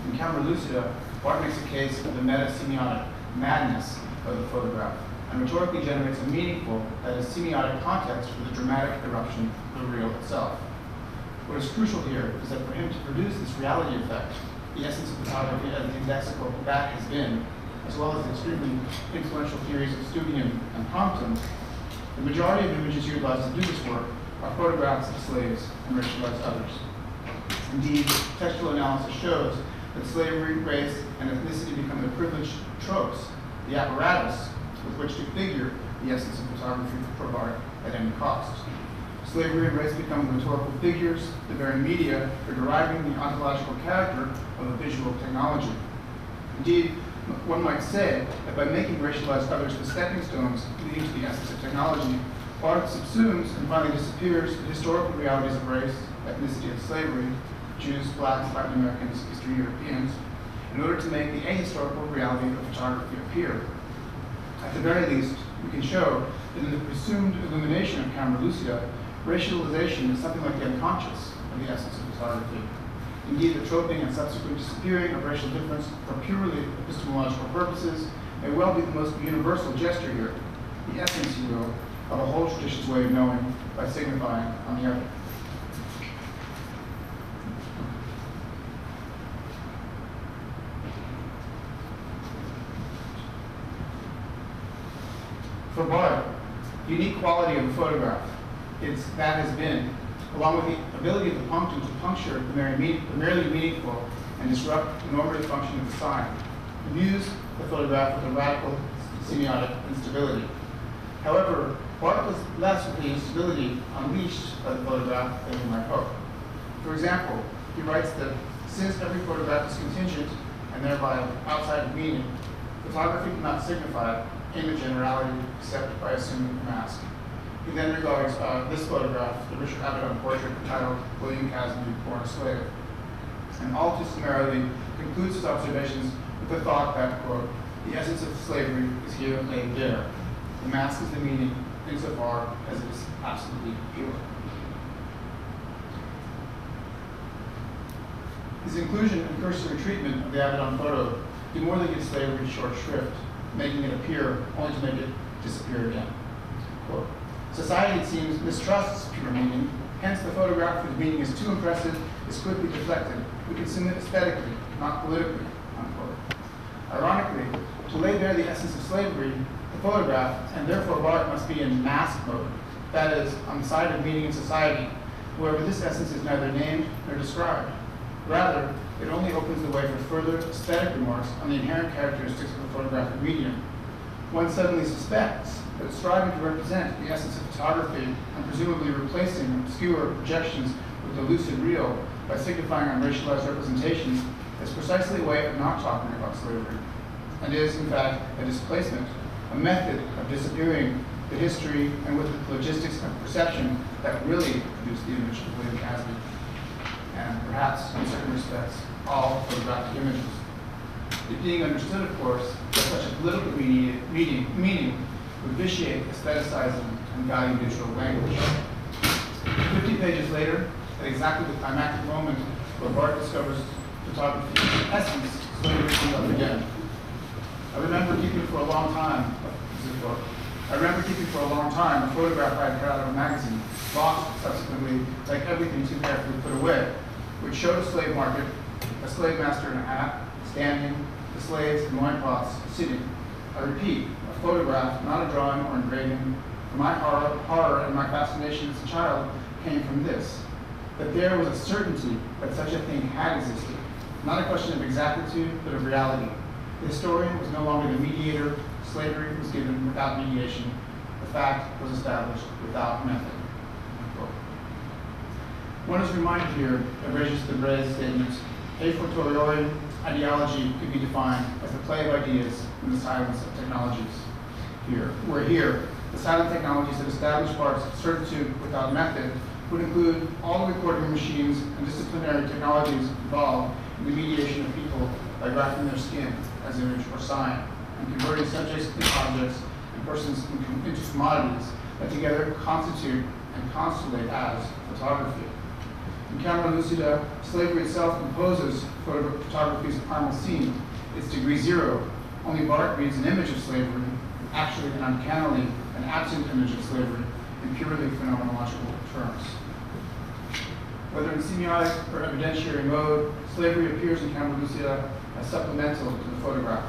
In Camera Lucida, Bart makes a case of the meta-semiotic madness of the photograph, and rhetorically generates a meaningful, that is, semiotic context for the dramatic eruption of the real itself. What is crucial here is that for him to produce this reality effect, the essence of photography as the indexical that has been, as well as the extremely influential theories of Studium and Compton, the majority of images utilized to do this work are photographs of slaves and racialized others. Indeed, textual analysis shows that slavery, race, and ethnicity become the privileged tropes, the apparatus with which to figure the essence of photography for art at any cost. Slavery and race become rhetorical figures, the very media for deriving the ontological character of a visual technology. Indeed, one might say that by making racialized others the stepping stones leading to the essence of technology, art subsumes and finally disappears the historical realities of race, ethnicity, and slavery, Jews, blacks, Latin Americans, Eastern Europeans, in order to make the ahistorical reality of photography appear. At the very least, we can show that in the presumed illumination of Camera Lucida, racialization is something like the unconscious of the essence of photography. Indeed, the troping and subsequent disappearing of racial difference for purely epistemological purposes may well be the most universal gesture here, the essence, you will, of a whole tradition's way of knowing by signifying on the other. For Bart, the unique quality of the photograph is that has been, along with the ability of the punctum to puncture the merely meaningful and disrupt the normative function of the sign, imbues the photograph with a radical semiotic instability. However, Bart was less with the instability unleashed by the photograph than we might hope. For example, he writes that since every photograph is contingent and thereby outside of meaning, photography cannot signify in a generality except by assuming a mask. He then regards this photograph, the Richard Avedon portrait entitled William Casby, Born a Slave, and all too summarily concludes his observations with the thought that, quote, the essence of slavery is here laid bare. The mask is the meaning insofar as it is absolutely pure. His inclusion and cursory treatment of the Avedon photo do more than give slavery short shrift, making it appear only to make it disappear again. Quote, society, it seems, mistrusts pure meaning, hence the photograph whose meaning is too impressive is quickly deflected. We consume it aesthetically, not politically, unquote. Ironically, to lay bare the essence of slavery, the photograph, and therefore Bart, must be in mask mode, that is, on the side of meaning in society, wherever this essence is neither named nor described. Rather, it only opens the way for further aesthetic remarks on the inherent characteristics of the photographic medium. One suddenly suspects that striving to represent the essence of photography and presumably replacing obscure projections with the lucid real by signifying on racialized representations is precisely a way of not talking about slavery, and is, in fact, a displacement, a method of disappearing the history and with the logistics of perception that really produced the image of William Casby, and perhaps, in certain respects, all photographic images. It being understood, of course, that such a political meaning would vitiate aestheticizing and value-neutral language. 50 pages later, at exactly the climactic moment where Bart discovers photography's essence, slavery comes up again. I remember keeping for a long time a photograph I had cut out of a magazine, lost subsequently, like everything too carefully put away, which showed a slave market, a slave master in a hat, standing, the slaves in loincloths, sitting. I repeat, a photograph, not a drawing or engraving. For my horror and my fascination as a child came from this, that there was a certainty that such a thing had existed, not a question of exactitude, but of reality. The historian was no longer the mediator, slavery was given without mediation, the fact was established without method. Unquote. One is reminded here of Regis Debray's statement, a fortiori ideology could be defined as the play of ideas in the silence of technologies. Here, the silent technologies that establish Bart's certitude without method would include all the recording machines and disciplinary technologies involved in the mediation of people by graphing their skin as image or sign, and converting subjects into objects and persons into commodities that together constitute and constellate as photography. In camera lucida, slavery itself composes photography's primal scene. It's degree zero. Only Barth reads an image of slavery, actually and uncannily an absent image of slavery, in purely phenomenological terms. Whether in semiotic or evidentiary mode, slavery appears in camera lucida as supplemental to the photograph.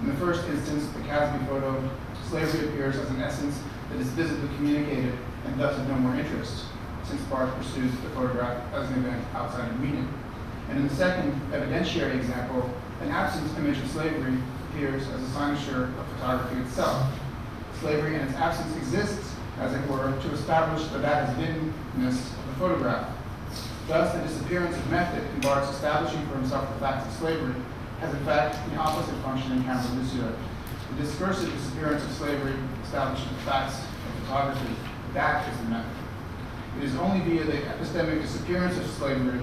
In the first instance, the CCASD photo, slavery appears as an essence that is visibly communicated and thus of no more interest, since Barth pursues the photograph as an event outside of meaning. And in the second evidentiary example, an absent image of slavery appears as a cynosure of photography itself. Slavery in its absence exists, as it were, to establish the that has beenness of the photograph. Thus, the disappearance of method in Barth's establishing for himself the facts of slavery has in fact the opposite function in camera lucida. The discursive disappearance of slavery establishing the facts of photography, that is the method. It is only via the epistemic disappearance of slavery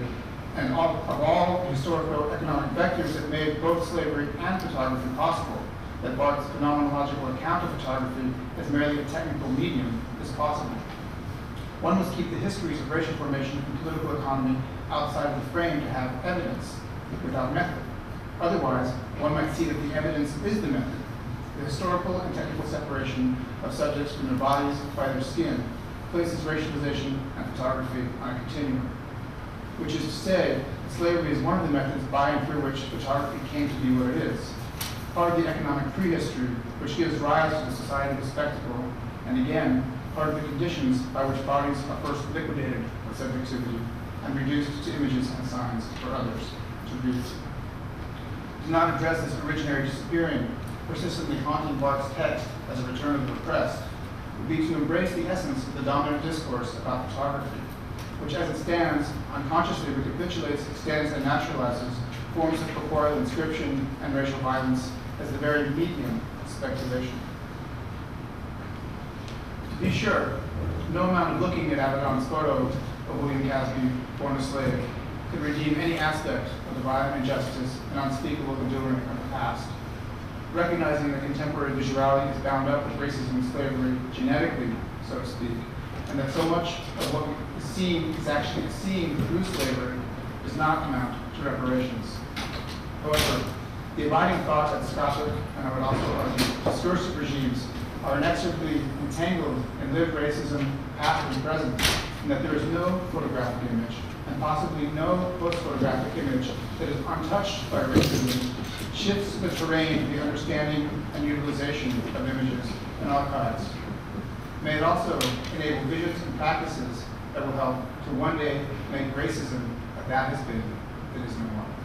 and of all the historical economic vectors that made both slavery and photography possible that Barth's phenomenological account of photography as merely a technical medium is possible. One must keep the histories of racial formation and political economy outside of the frame to have evidence without method. Otherwise, one might see that the evidence is the method, the historical and technical separation of subjects from their bodies by their skin places racialization and photography on a continuum, which is to say that slavery is one of the methods by and through which photography came to be what it is, part of the economic prehistory which gives rise to the society of the spectacle, and again, part of the conditions by which bodies are first liquidated with subjectivity and reduced to images and signs for others to read. To not address this originary disappearing, persistently haunting Barth's text as a return of the repressed would be to embrace the essence of the dominant discourse about photography, which as it stands, unconsciously recapitulates, extends, and naturalizes forms of corporeal inscription and racial violence as the very medium of speculation. To be sure, no amount of looking at Avedon's photo of William Casby, born a slave, could redeem any aspect of the violent injustice and unspeakable enduring of the past. Recognizing that contemporary visuality is bound up with racism and slavery genetically, so to speak, and that so much of what is seen is actually seen through slavery does not amount to reparations. However, the abiding thought that Scotland, and I would also argue, discursive regimes are inexorably entangled in lived racism, past and present, and that there is no photographic image, and possibly no post-photographic image that is untouched by racism, shifts the terrain of the understanding and utilization of images and archives. May it also enable visions and practices that will help to one day make racism a that has been that is no more.